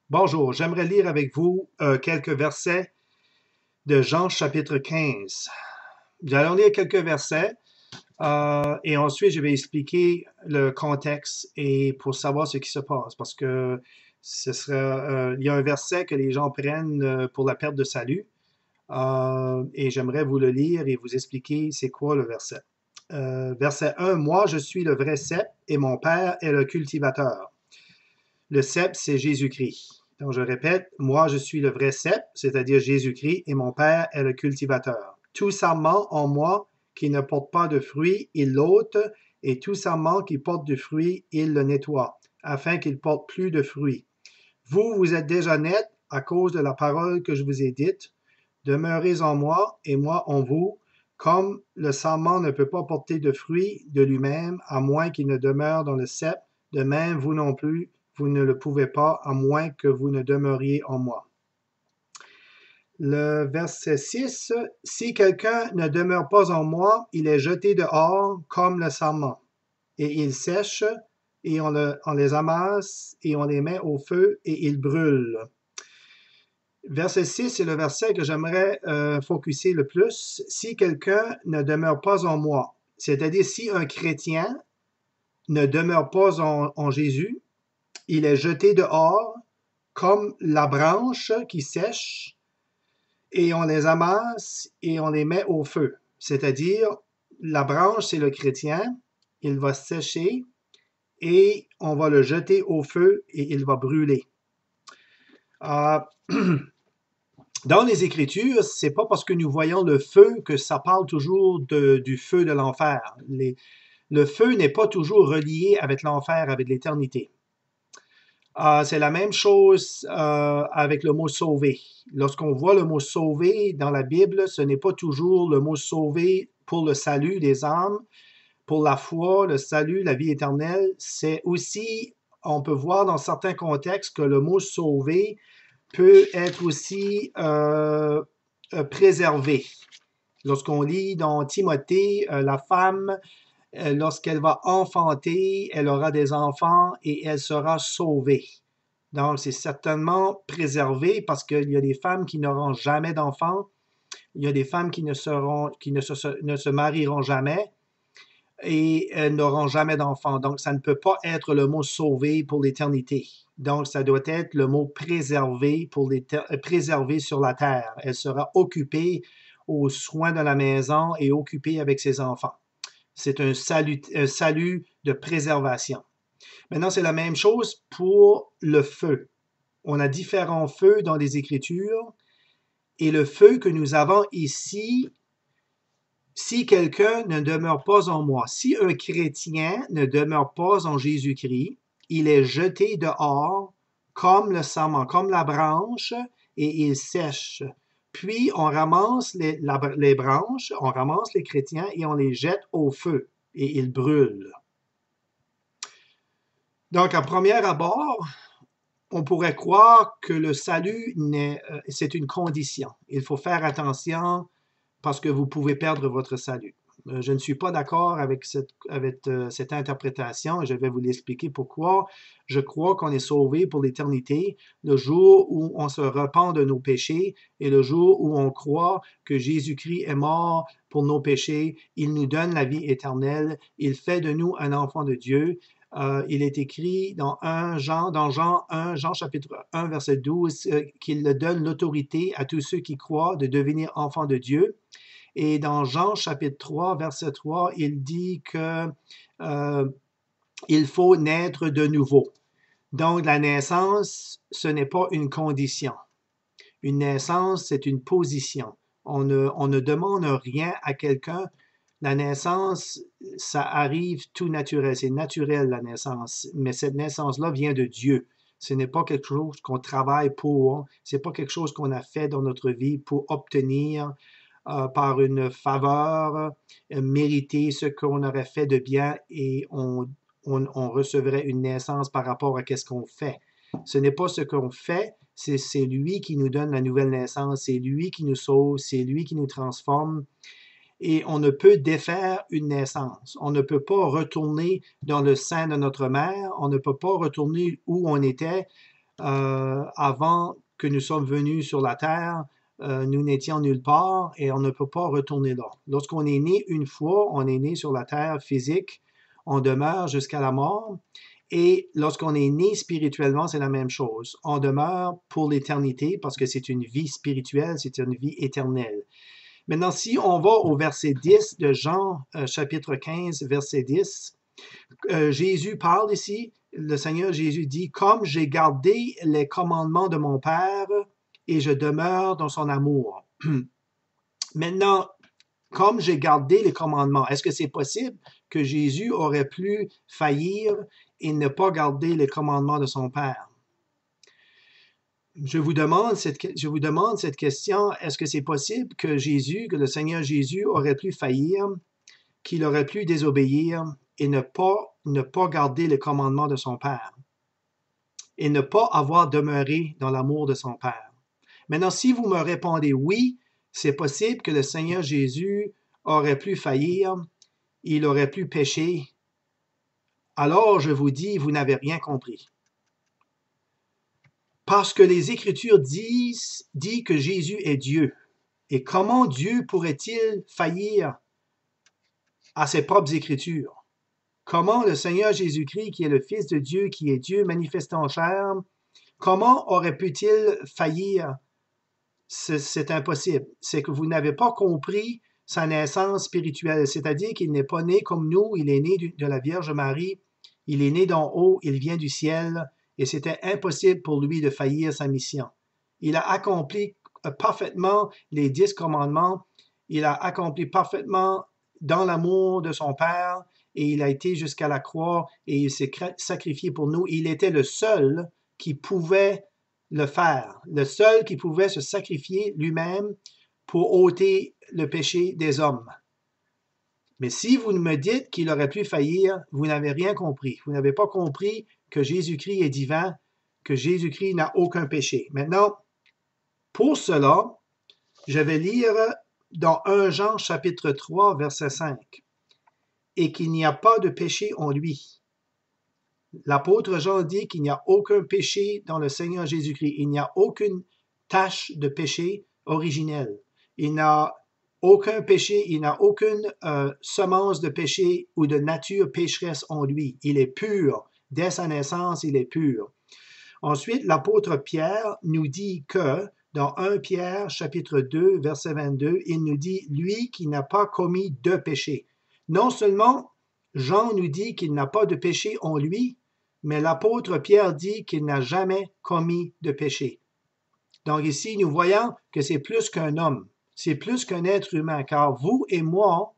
Bonjour, j'aimerais lire avec vous quelques versets de Jean chapitre 15. Nous allons lire quelques versets et ensuite je vais expliquer le contexte et pour savoir ce qui se passe parce que il y a un verset que les gens prennent pour la perte de salut et j'aimerais vous le lire et vous expliquer c'est quoi le verset. Verset 1, moi je suis le vrai cep et mon père est le cultivateur. Le cep, c'est Jésus-Christ. Donc, je répète, moi, je suis le vrai cep, c'est-à-dire Jésus-Christ, et mon Père est le cultivateur. Tout sarment en moi qui ne porte pas de fruit, il l'ôte, et tout sarment qui porte du fruit, il le nettoie, afin qu'il porte plus de fruit. Vous, vous êtes déjà nets à cause de la parole que je vous ai dite. Demeurez en moi et moi en vous, comme le sarment ne peut pas porter de fruit de lui-même, à moins qu'il ne demeure dans le cep, de même vous non plus, vous ne le pouvez pas, à moins que vous ne demeuriez en moi. Le verset 6, si quelqu'un ne demeure pas en moi, il est jeté dehors comme le sarment, et il sèche, et on les amasse, et on les met au feu, et ils brûlent. Verset 6, c'est le verset que j'aimerais focuser le plus. Si quelqu'un ne demeure pas en moi, c'est-à-dire si un chrétien ne demeure pas en Jésus, il est jeté dehors comme la branche qui sèche et on les amasse et on les met au feu. C'est-à-dire, la branche, c'est le chrétien, il va sécher et on va le jeter au feu et il va brûler. Euh, Dans les Écritures, c'est pas parce que nous voyons le feu que ça parle toujours du feu de l'enfer. Le feu n'est pas toujours relié avec l'enfer, avec l'éternité. C'est la même chose avec le mot sauver. Lorsqu'on voit le mot sauver dans la Bible, ce n'est pas toujours le mot sauver pour le salut des âmes, pour la foi, le salut, la vie éternelle. C'est aussi, on peut voir dans certains contextes que le mot sauver peut être aussi préservé. Lorsqu'on lit dans Timothée, la femme, lorsqu'elle va enfanter, elle aura des enfants et elle sera sauvée. Donc, c'est certainement préservé parce qu'il y a des femmes qui n'auront jamais d'enfants, il y a des femmes qui ne se marieront jamais et elles n'auront jamais d'enfants. Donc, ça ne peut pas être le mot sauvé pour l'éternité. Donc, ça doit être le mot préservé préservé sur la terre. Elle sera occupée aux soins de la maison et occupée avec ses enfants. C'est un salut de préservation. Maintenant, c'est la même chose pour le feu. On a différents feux dans les Écritures et le feu que nous avons ici, si quelqu'un ne demeure pas en moi, si un chrétien ne demeure pas en Jésus-Christ, il est jeté dehors comme le sarment, comme la branche, et il sèche. Puis on ramasse les branches, on ramasse les chrétiens et on les jette au feu et ils brûlent. Donc, à premier abord, on pourrait croire que le salut, c'est une condition. Il faut faire attention parce que vous pouvez perdre votre salut. Je ne suis pas d'accord avec cette interprétation et je vais vous l'expliquer pourquoi. Je crois qu'on est sauvé pour l'éternité le jour où on se repent de nos péchés et le jour où on croit que Jésus-Christ est mort pour nos péchés. Il nous donne la vie éternelle. Il fait de nous un enfant de Dieu. Il est écrit dans Jean 1, Jean chapitre 1, verset 12, qu'il donne l'autorité à tous ceux qui croient de devenir enfants de Dieu. Et dans Jean chapitre 3, verset 3, il dit que il faut naître de nouveau. Donc, la naissance, ce n'est pas une condition. Une naissance, c'est une position. On ne demande rien à quelqu'un. La naissance, ça arrive tout naturel. C'est naturel, la naissance. Mais cette naissance-là vient de Dieu. Ce n'est pas quelque chose qu'on travaille pour. Ce n'est pas quelque chose qu'on a fait dans notre vie pour obtenir par une faveur, mériter ce qu'on aurait fait de bien et on recevrait une naissance par rapport à ce qu'on fait. Ce n'est pas ce qu'on fait, c'est lui qui nous donne la nouvelle naissance, c'est lui qui nous sauve, c'est lui qui nous transforme. Et on ne peut défaire une naissance. On ne peut pas retourner dans le sein de notre mère, on ne peut pas retourner où on était Avant que nous sommes venus sur la terre, nous n'étions nulle part et on ne peut pas retourner là. Lorsqu'on est né une fois, on est né sur la terre physique, on demeure jusqu'à la mort. Et lorsqu'on est né spirituellement, c'est la même chose. On demeure pour l'éternité parce que c'est une vie spirituelle, c'est une vie éternelle. Maintenant, si on va au verset 10 de Jean, chapitre 15, verset 10, Jésus parle ici, le Seigneur Jésus dit, comme j'ai gardé les commandements de mon Père et je demeure dans son amour. Maintenant, comme j'ai gardé les commandements, est-ce que c'est possible que Jésus aurait pu faillir et ne pas garder les commandements de son Père? Je vous demande cette question, est-ce que c'est possible que le Seigneur Jésus aurait pu faillir, qu'il aurait pu désobéir et ne pas garder les commandements de son Père et ne pas avoir demeuré dans l'amour de son Père? Maintenant, si vous me répondez oui, c'est possible que le Seigneur Jésus aurait pu faillir, il aurait pu pécher, alors je vous dis, vous n'avez rien compris. Parce que les Écritures disent que Jésus est Dieu. Et comment Dieu pourrait-il faillir à ses propres Écritures? Comment le Seigneur Jésus-Christ, qui est le Fils de Dieu, qui est Dieu manifesté en chair, comment aurait pu-t-il faillir? C'est impossible. C'est que vous n'avez pas compris sa naissance spirituelle, c'est-à-dire qu'il n'est pas né comme nous, il est né de la Vierge Marie, il est né d'en haut, il vient du ciel, et c'était impossible pour lui de faillir sa mission. Il a accompli parfaitement les 10 commandements, il a accompli parfaitement dans l'amour de son Père, et il a été jusqu'à la croix, et il s'est sacrifié pour nous. Il était le seul qui pouvait le faire, le seul qui pouvait se sacrifier lui-même pour ôter le péché des hommes. Mais si vous me dites qu'il aurait pu faillir, vous n'avez rien compris. Vous n'avez pas compris que Jésus-Christ est divin, que Jésus-Christ n'a aucun péché. Maintenant, pour cela, je vais lire dans 1 Jean chapitre 3, verset 5. Et qu'il n'y a pas de péché en lui. L'apôtre Jean dit qu'il n'y a aucun péché dans le Seigneur Jésus-Christ. Il n'y a aucune tache de péché originelle. Il n'a aucun péché, il n'a aucune semence de péché ou de nature pécheresse en lui. Il est pur. Dès sa naissance, il est pur. Ensuite, l'apôtre Pierre nous dit que dans 1 Pierre chapitre 2, verset 22, il nous dit « Lui qui n'a pas commis de péché ». Non seulement Jean nous dit qu'il n'a pas de péché en lui, mais l'apôtre Pierre dit qu'il n'a jamais commis de péché. Donc ici, nous voyons que c'est plus qu'un homme, c'est plus qu'un être humain, car vous et moi,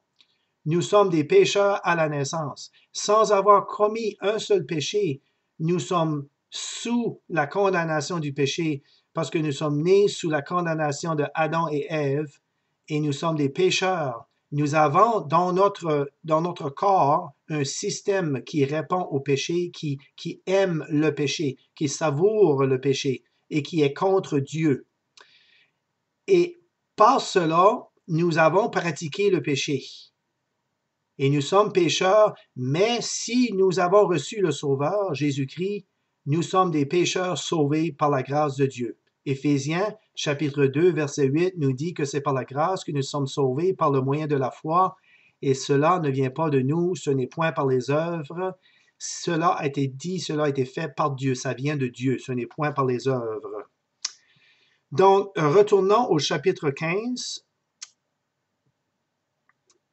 nous sommes des pécheurs à la naissance. Sans avoir commis un seul péché, nous sommes sous la condamnation du péché, parce que nous sommes nés sous la condamnation de Adam et Ève, et nous sommes des pécheurs. Nous avons dans notre corps un système qui répond au péché, qui aime le péché, qui savoure le péché et qui est contre Dieu. Et par cela, nous avons pratiqué le péché. Et nous sommes pécheurs, mais si nous avons reçu le Sauveur, Jésus-Christ, nous sommes des pécheurs sauvés par la grâce de Dieu. Éphésiens, chapitre 2, verset 8, nous dit que c'est par la grâce que nous sommes sauvés par le moyen de la foi, et cela ne vient pas de nous, ce n'est point par les œuvres. Cela a été dit, cela a été fait par Dieu, ça vient de Dieu, ce n'est point par les œuvres. Donc, retournons au chapitre 15.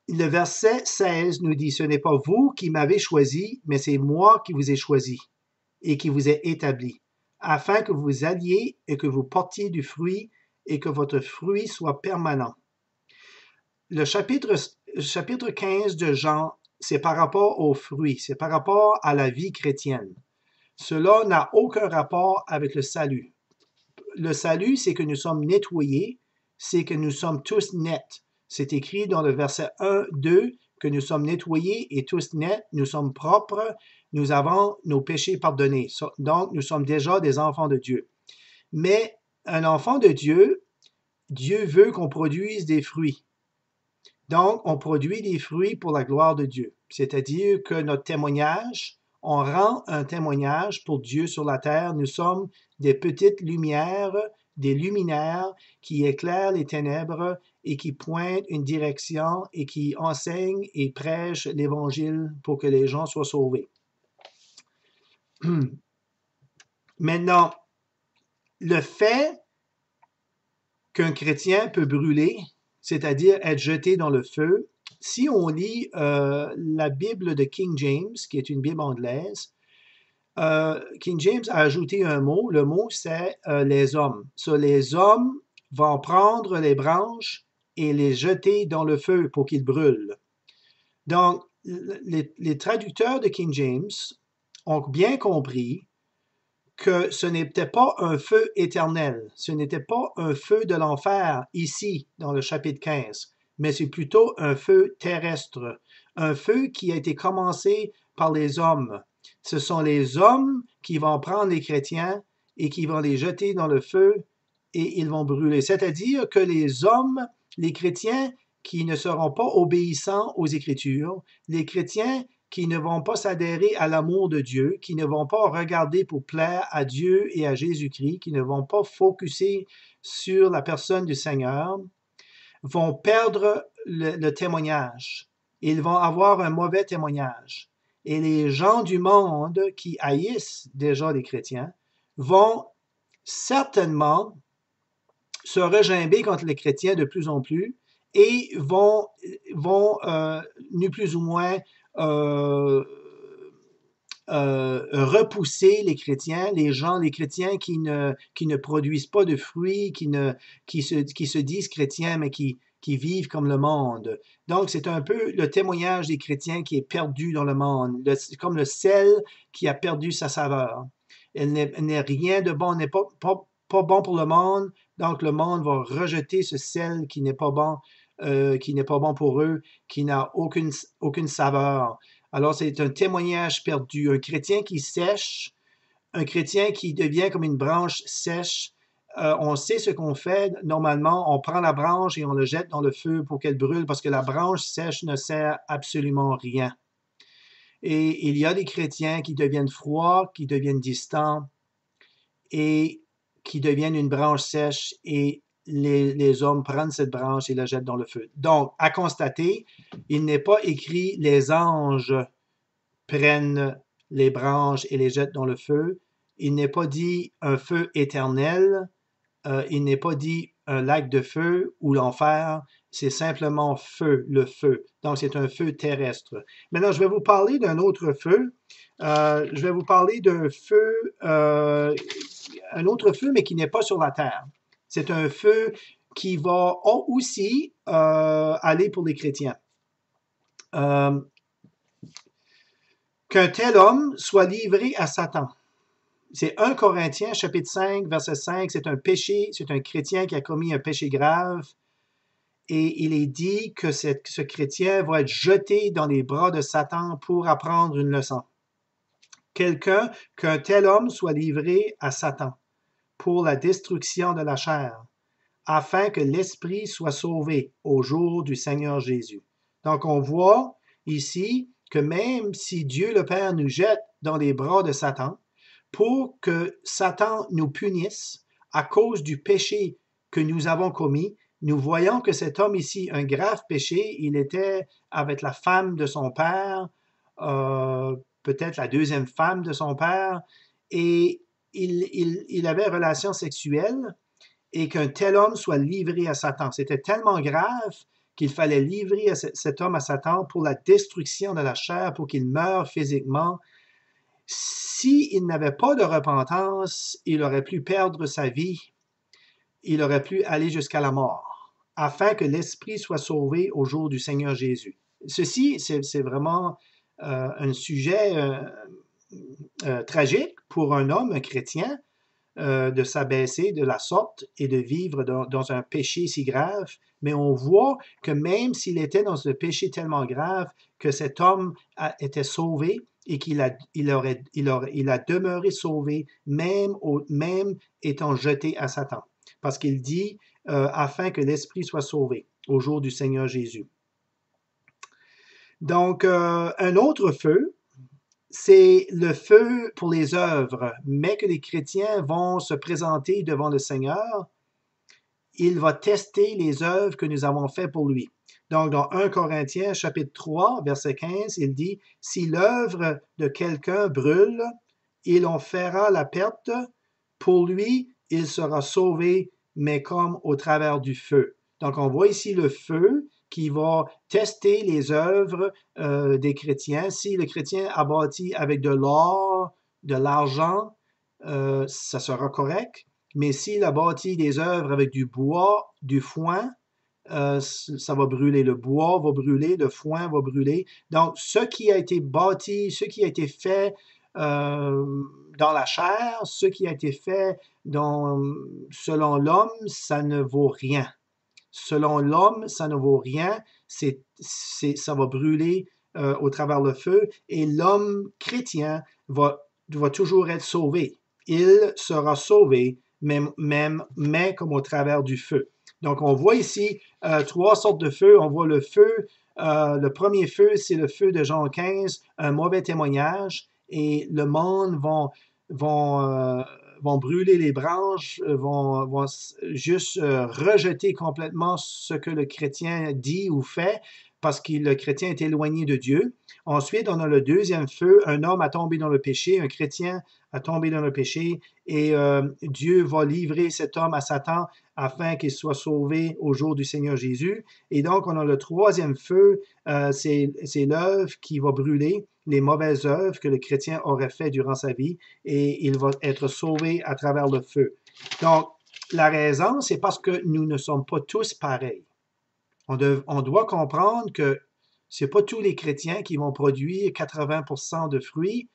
Le verset 16 nous dit, « Ce n'est pas vous qui m'avez choisi, mais c'est moi qui vous ai choisi et qui vous ai établi, afin que vous alliez et que vous portiez du fruit et que votre fruit soit permanent. » Le chapitre 15 de Jean, c'est par rapport aux fruits, c'est par rapport à la vie chrétienne. Cela n'a aucun rapport avec le salut. Le salut, c'est que nous sommes nettoyés, c'est que nous sommes tous nets. C'est écrit dans le verset 1, 2, que nous sommes nettoyés et tous nets, nous sommes propres, nous avons nos péchés pardonnés. Donc, nous sommes déjà des enfants de Dieu. Mais un enfant de Dieu, Dieu veut qu'on produise des fruits. Donc, on produit des fruits pour la gloire de Dieu. C'est-à-dire que notre témoignage, On rend un témoignage pour Dieu sur la terre. Nous sommes des petites lumières, des luminaires qui éclairent les ténèbres et qui pointent une direction et qui enseignent et prêchent l'Évangile pour que les gens soient sauvés. Maintenant, le fait qu'un chrétien peut brûler, c'est-à-dire être jeté dans le feu, si on lit la Bible de King James, qui est une Bible anglaise, King James a ajouté un mot. Le mot, c'est les hommes. Les hommes vont prendre les branches et les jeter dans le feu pour qu'ils brûlent. Donc, les traducteurs de King James ont bien compris que ce n'était pas un feu éternel, ce n'était pas un feu de l'enfer ici dans le chapitre 15, mais c'est plutôt un feu terrestre, un feu qui a été commencé par les hommes. Ce sont les hommes qui vont prendre les chrétiens et qui vont les jeter dans le feu et ils vont brûler. C'est-à-dire que les hommes, les chrétiens qui ne seront pas obéissants aux Écritures, les chrétiens qui ne vont pas s'adhérer à l'amour de Dieu, qui ne vont pas regarder pour plaire à Dieu et à Jésus-Christ, qui ne vont pas focuser sur la personne du Seigneur, vont perdre le témoignage. Ils vont avoir un mauvais témoignage. Et les gens du monde qui haïssent déjà les chrétiens vont certainement se regimber contre les chrétiens de plus en plus et vont ni plus ou moins repousser les chrétiens, les chrétiens qui ne produisent pas de fruits, qui se disent chrétiens, mais qui vivent comme le monde. Donc, c'est un peu le témoignage des chrétiens qui est perdu dans le monde, comme le sel qui a perdu sa saveur. Elle n'est rien de bon, n'est pas bon pour le monde, donc le monde va rejeter ce sel qui n'est pas bon pour eux, qui n'a aucune saveur. Alors, c'est un témoignage perdu. Un chrétien qui sèche, un chrétien qui devient comme une branche sèche. On sait ce qu'on fait. Normalement, on prend la branche et on le jette dans le feu pour qu'elle brûle parce que la branche sèche ne sert absolument rien. Et il y a des chrétiens qui deviennent froids, qui deviennent distants et qui deviennent une branche sèche et les hommes prennent cette branche et la jettent dans le feu. Donc, à constater, il n'est pas écrit les anges prennent les branches et les jettent dans le feu. Il n'est pas dit un feu éternel. Il n'est pas dit un lac de feu ou l'enfer. C'est simplement feu, le feu. Donc, c'est un feu terrestre. Maintenant, je vais vous parler d'un autre feu. Je vais vous parler d'un feu, un autre feu, mais qui n'est pas sur la terre. C'est un feu qui va aussi aller pour les chrétiens. Qu'un tel homme soit livré à Satan. C'est 1 Corinthiens, chapitre 5, verset 5. C'est un péché, c'est un chrétien qui a commis un péché grave. Et il est dit que ce chrétien va être jeté dans les bras de Satan pour apprendre une leçon. Qu'un tel homme soit livré à Satan pour la destruction de la chair, afin que l'esprit soit sauvé au jour du Seigneur Jésus. Donc, on voit ici que même si Dieu le Père nous jette dans les bras de Satan, pour que Satan nous punisse à cause du péché que nous avons commis, nous voyons que cet homme ici, un grave péché, il était avec la femme de son père, peut-être la deuxième femme de son père, et il avait relation sexuelle, et qu'un tel homme soit livré à Satan. C'était tellement grave qu'il fallait livrer cet homme à Satan pour la destruction de la chair, pour qu'il meure physiquement. S'il n'avait pas de repentance, il aurait pu perdre sa vie, il aurait pu aller jusqu'à la mort, afin que l'esprit soit sauvé au jour du Seigneur Jésus. Ceci, c'est vraiment un sujet tragique pour un homme, un chrétien, de s'abaisser de la sorte et de vivre dans un péché si grave, mais on voit que même s'il était dans ce péché tellement grave, que cet homme était sauvé et qu'il a demeuré sauvé même étant jeté à Satan. Parce qu'il dit afin que l'esprit soit sauvé au jour du Seigneur Jésus. Donc, un autre feu, c'est le feu pour les œuvres, mais que les chrétiens vont se présenter devant le Seigneur, il va tester les œuvres que nous avons faites pour lui. Donc, dans 1 Corinthiens, chapitre 3, verset 15, il dit, « Si l'œuvre de quelqu'un brûle, il en fera la perte. Pour lui, il sera sauvé, mais comme au travers du feu. » Donc, on voit ici le feu qui va tester les œuvres des chrétiens. Si le chrétien a bâti avec de l'or, de l'argent, ça sera correct. Mais s'il a bâti des œuvres avec du bois, du foin, ça va brûler. Le bois va brûler, le foin va brûler. Donc, ce qui a été bâti, ce qui a été fait dans la chair, ce qui a été fait selon l'homme, ça ne vaut rien. Selon l'homme, ça ne vaut rien. Ça va brûler au travers le feu et l'homme chrétien va toujours être sauvé. Il sera sauvé, mais comme au travers du feu. Donc, on voit ici trois sortes de feux. On voit le feu, le premier feu, c'est le feu de Jean 15, un mauvais témoignage, et le monde vont brûler les branches, vont juste rejeter complètement ce que le chrétien dit ou fait parce que le chrétien est éloigné de Dieu. Ensuite, on a le deuxième feu, un homme a tombé dans le péché, un chrétien a tombé dans le péché et Dieu va livrer cet homme à Satan afin qu'il soit sauvé au jour du Seigneur Jésus. Et donc, on a le troisième feu, c'est l'œuvre qui va brûler, les mauvaises œuvres que le chrétien aurait fait durant sa vie, et il va être sauvé à travers le feu. Donc, la raison, c'est parce que nous ne sommes pas tous pareils. On doit comprendre que ce n'est pas tous les chrétiens qui vont produire 80% de fruits.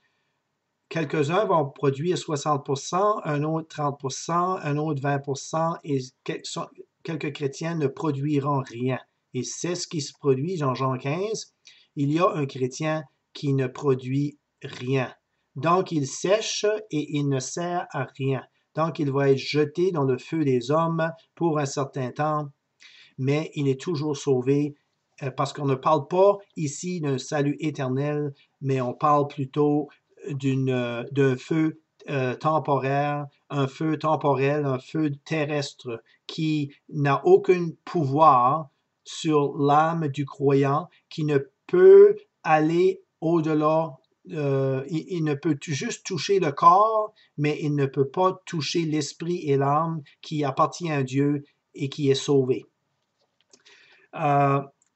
Quelques-uns vont produire 60%, un autre 30%, un autre 20%, et quelques chrétiens ne produiront rien. Et c'est ce qui se produit dans Jean 15. Il y a un chrétien qui ne produit rien. Donc, il sèche et il ne sert à rien. Donc, il va être jeté dans le feu des hommes pour un certain temps, mais il est toujours sauvé parce qu'on ne parle pas ici d'un salut éternel, mais on parle plutôt d'un feu temporaire, un feu temporel, un feu terrestre qui n'a aucun pouvoir sur l'âme du croyant, qui ne peut aller au-delà. Il ne peut juste toucher le corps, mais il ne peut pas toucher l'esprit et l'âme qui appartient à Dieu et qui est sauvé.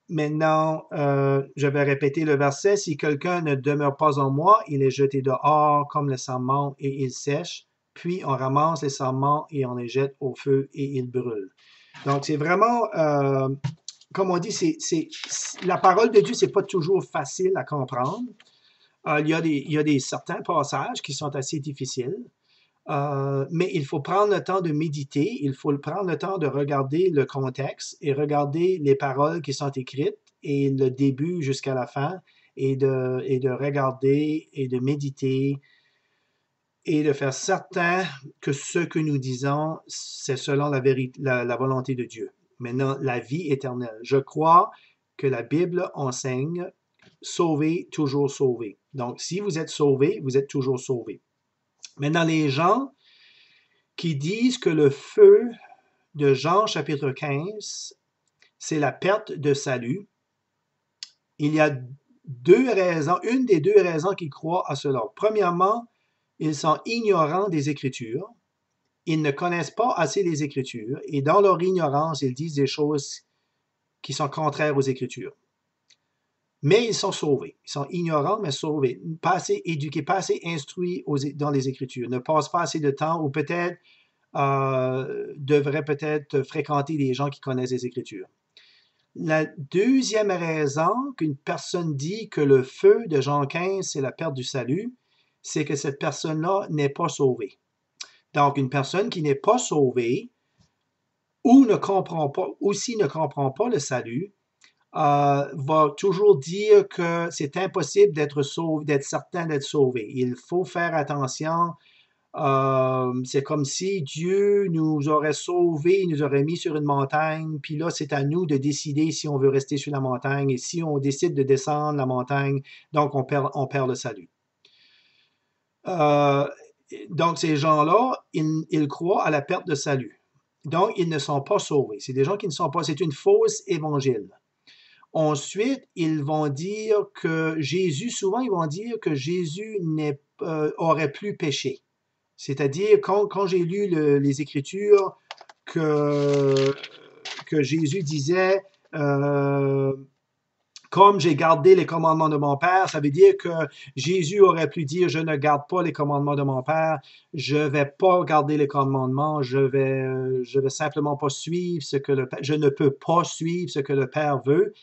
Maintenant, je vais répéter le verset. Si quelqu'un ne demeure pas en moi, il est jeté dehors comme le sarment et il sèche. Puis on ramasse les sarments et on les jette au feu et ils brûlent. Donc, c'est vraiment, comme on dit, la parole de Dieu, c'est pas toujours facile à comprendre. Il y a certains passages qui sont assez difficiles. Mais il faut prendre le temps de méditer, il faut prendre le temps de regarder le contexte et regarder les paroles qui sont écrites et le début jusqu'à la fin et de regarder et de méditer et de faire certain que ce que nous disons, c'est selon la volonté de Dieu. Maintenant, la vie éternelle. Je crois que la Bible enseigne sauvé, toujours sauvé. Donc, si vous êtes sauvé, vous êtes toujours sauvé. Maintenant, les gens qui disent que le feu de Jean chapitre 15, c'est la perte de salut, il y a deux raisons, une des deux raisons qu'ils croient à cela. Premièrement, ils sont ignorants des Écritures. Ils ne connaissent pas assez les Écritures et dans leur ignorance, ils disent des choses qui sont contraires aux Écritures. Mais ils sont sauvés. Ils sont ignorants, mais sauvés. Pas assez éduqués, pas assez instruits dans les Écritures. Ne passent pas assez de temps ou peut-être devraient peut-être fréquenter des gens qui connaissent les Écritures. La deuxième raison qu'une personne dit que le feu de Jean 15, c'est la perte du salut, c'est que cette personne-là n'est pas sauvée. Donc, une personne qui n'est pas sauvée ou ne comprend pas le salut, va toujours dire que c'est impossible d'être sauvé, d'être certain d'être sauvé. Il faut faire attention. C'est comme si Dieu nous aurait sauvés, nous aurait mis sur une montagne, puis là, c'est à nous de décider si on veut rester sur la montagne, et si on décide de descendre la montagne, donc on perd le salut. Euh, donc, ces gens-là, ils croient à la perte de salut. Donc, ils ne sont pas sauvés. C'est des gens qui ne sont pas. C'est une fausse évangile. Ensuite, ils vont dire que Jésus, souvent, ils vont dire que Jésus aurait plus péché. C'est-à-dire, quand j'ai lu les Écritures, que, que Jésus disait, euh, comme j'ai gardé les commandements de mon Père, ça veut dire que Jésus aurait pu dire, je ne garde pas les commandements de mon Père, je vais pas garder les commandements, je vais simplement pas suivre ce que je ne peux pas suivre ce que le Père veut.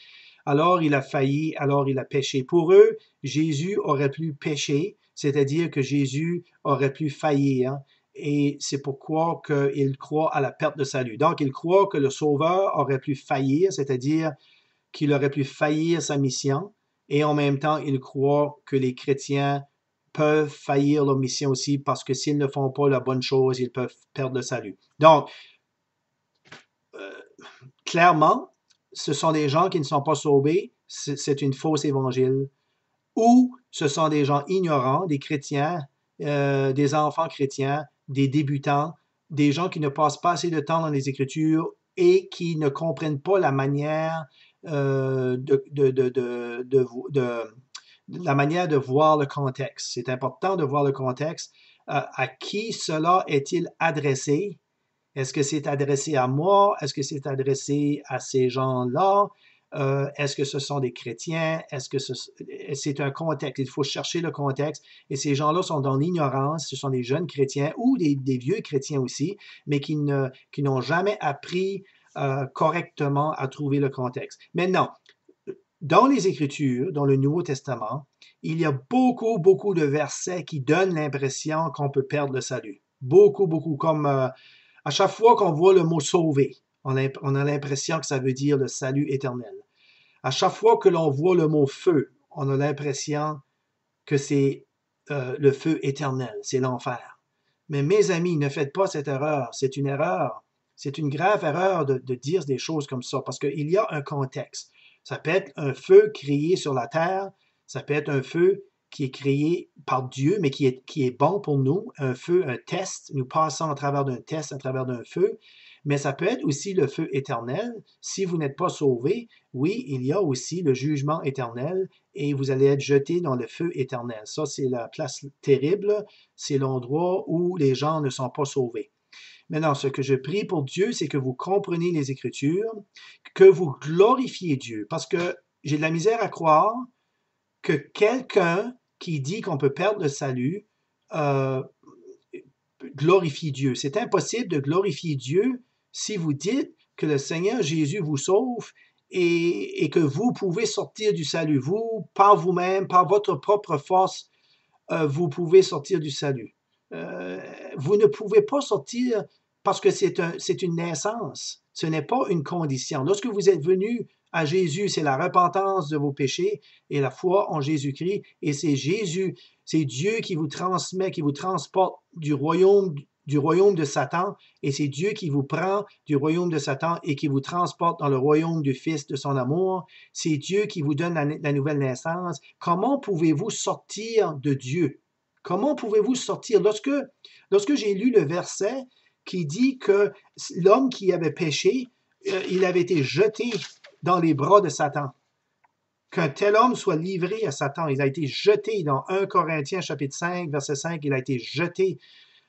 Alors il a failli, alors il a péché. Pour eux, Jésus aurait pu pécher, c'est-à-dire que Jésus aurait pu faillir. Et c'est pourquoi ils croient à la perte de salut. Donc, ils croient que le Sauveur aurait pu faillir, c'est-à-dire qu'il aurait pu faillir sa mission, et en même temps, il croit que les chrétiens peuvent faillir leur mission aussi parce que s'ils ne font pas la bonne chose, ils peuvent perdre le salut. Donc, euh, clairement, ce sont des gens qui ne sont pas sauvés, c'est une fausse évangile, ou ce sont des gens ignorants, des chrétiens, des enfants chrétiens, des débutants, des gens qui ne passent pas assez de temps dans les Écritures et qui ne comprennent pas la manière la manière de voir le contexte. C'est important de voir le contexte. À qui cela est-il adressé? Est-ce que c'est adressé à moi? Est-ce que c'est adressé à ces gens-là? Est-ce que ce sont des chrétiens? Est-ce que c'est un contexte? Il faut chercher le contexte. Et ces gens-là sont dans l'ignorance. Ce sont des jeunes chrétiens ou des vieux chrétiens aussi, mais qui n'ont jamais appris correctement à trouver le contexte. Maintenant, dans les Écritures, dans le Nouveau Testament, il y a beaucoup, beaucoup de versets qui donnent l'impression qu'on peut perdre le salut. Beaucoup, beaucoup, comme à chaque fois qu'on voit le mot sauver, on a l'impression que ça veut dire le salut éternel. À chaque fois que l'on voit le mot feu, on a l'impression que c'est le feu éternel, c'est l'enfer. Mais mes amis, ne faites pas cette erreur. C'est une erreur. C'est une grave erreur de dire des choses comme ça parce qu'il y a un contexte. Ça peut être un feu créé sur la terre, ça peut être un feu qui est créé par Dieu, mais qui est bon pour nous, un feu, un test. Nous passons à travers d'un test, à travers d'un feu, mais ça peut être aussi le feu éternel. Si vous n'êtes pas sauvé, oui, il y a aussi le jugement éternel et vous allez être jeté dans le feu éternel. Ça, c'est la place terrible, c'est l'endroit où les gens ne sont pas sauvés. Maintenant, ce que je prie pour Dieu, c'est que vous compreniez les Écritures, que vous glorifiez Dieu, parce que j'ai de la misère à croire que quelqu'un qui dit qu'on peut perdre le salut euh, glorifie Dieu. C'est impossible de glorifier Dieu si vous dites que le Seigneur Jésus vous sauve et que vous pouvez sortir du salut. Vous, par vous-même, par votre propre force, vous pouvez sortir du salut. Euh, vous ne pouvez pas sortir parce que c'est une naissance. Ce n'est pas une condition. Lorsque vous êtes venu à Jésus, c'est la repentance de vos péchés et la foi en Jésus-Christ. Et c'est Jésus, c'est Dieu qui vous transmet, qui vous transporte du royaume de Satan. Et c'est Dieu qui vous prend du royaume de Satan et qui vous transporte dans le royaume du Fils de son amour. C'est Dieu qui vous donne la nouvelle naissance. Comment pouvez-vous sortir de Dieu? Comment pouvez-vous sortir? Lorsque j'ai lu le verset qui dit que l'homme qui avait péché, il avait été jeté dans les bras de Satan. Qu'un tel homme soit livré à Satan. Il a été jeté dans 1 Corinthiens chapitre 5, verset 5, il a été jeté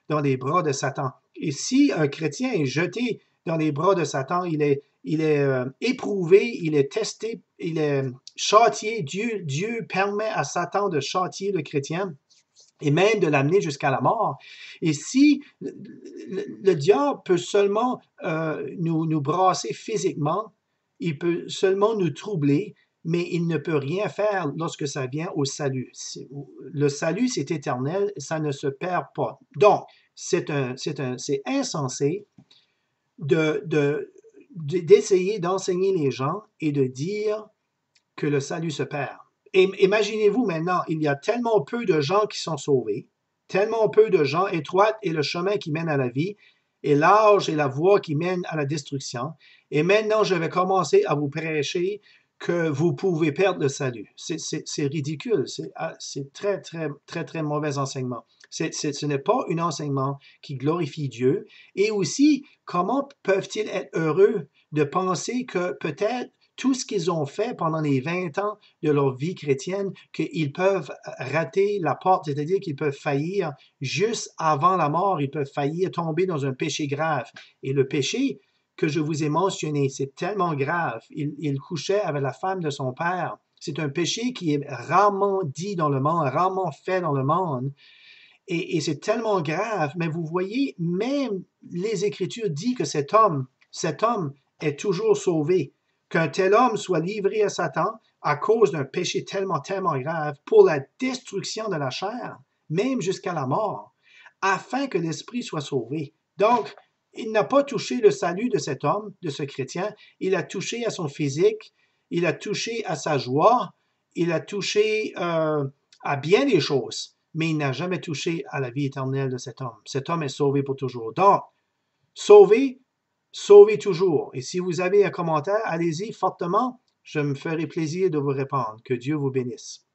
dans les bras de Satan. Et si un chrétien est jeté dans les bras de Satan, il est éprouvé, il est testé, il est châtié. Dieu permet à Satan de châtier le chrétien et même de l'amener jusqu'à la mort. Et si le diable peut seulement nous brasser physiquement, il peut seulement nous troubler, mais il ne peut rien faire lorsque ça vient au salut. Le salut, c'est éternel, ça ne se perd pas. Donc, c'est insensé d'essayer d'enseigner les gens et de dire que le salut se perd. Et imaginez-vous maintenant, il y a tellement peu de gens qui sont sauvés, tellement peu de gens, étroite est le chemin qui mène à la vie, et large est la voie qui mène à la destruction. Et maintenant, je vais commencer à vous prêcher que vous pouvez perdre le salut. C'est ridicule, c'est très, très, très, très mauvais enseignement. Ce n'est pas un enseignement qui glorifie Dieu. Et aussi, comment peuvent-ils être heureux de penser que peut-être tout ce qu'ils ont fait pendant les 20 ans de leur vie chrétienne, qu'ils peuvent rater la porte, c'est-à-dire qu'ils peuvent faillir juste avant la mort, ils peuvent faillir tomber dans un péché grave. Et le péché que je vous ai mentionné, c'est tellement grave. Il couchait avec la femme de son père. C'est un péché qui est rarement dit dans le monde, rarement fait dans le monde. Et c'est tellement grave, mais vous voyez, même les Écritures disent que cet homme est toujours sauvé. Qu'un tel homme soit livré à Satan à cause d'un péché tellement, tellement grave pour la destruction de la chair, même jusqu'à la mort, afin que l'esprit soit sauvé. Donc, il n'a pas touché le salut de cet homme, de ce chrétien, il a touché à son physique, il a touché à sa joie, il a touché à bien des choses, mais il n'a jamais touché à la vie éternelle de cet homme. Cet homme est sauvé pour toujours. Donc, sauvé, sauvé toujours. Et si vous avez un commentaire, allez-y fortement. Je me ferai plaisir de vous répondre. Que Dieu vous bénisse.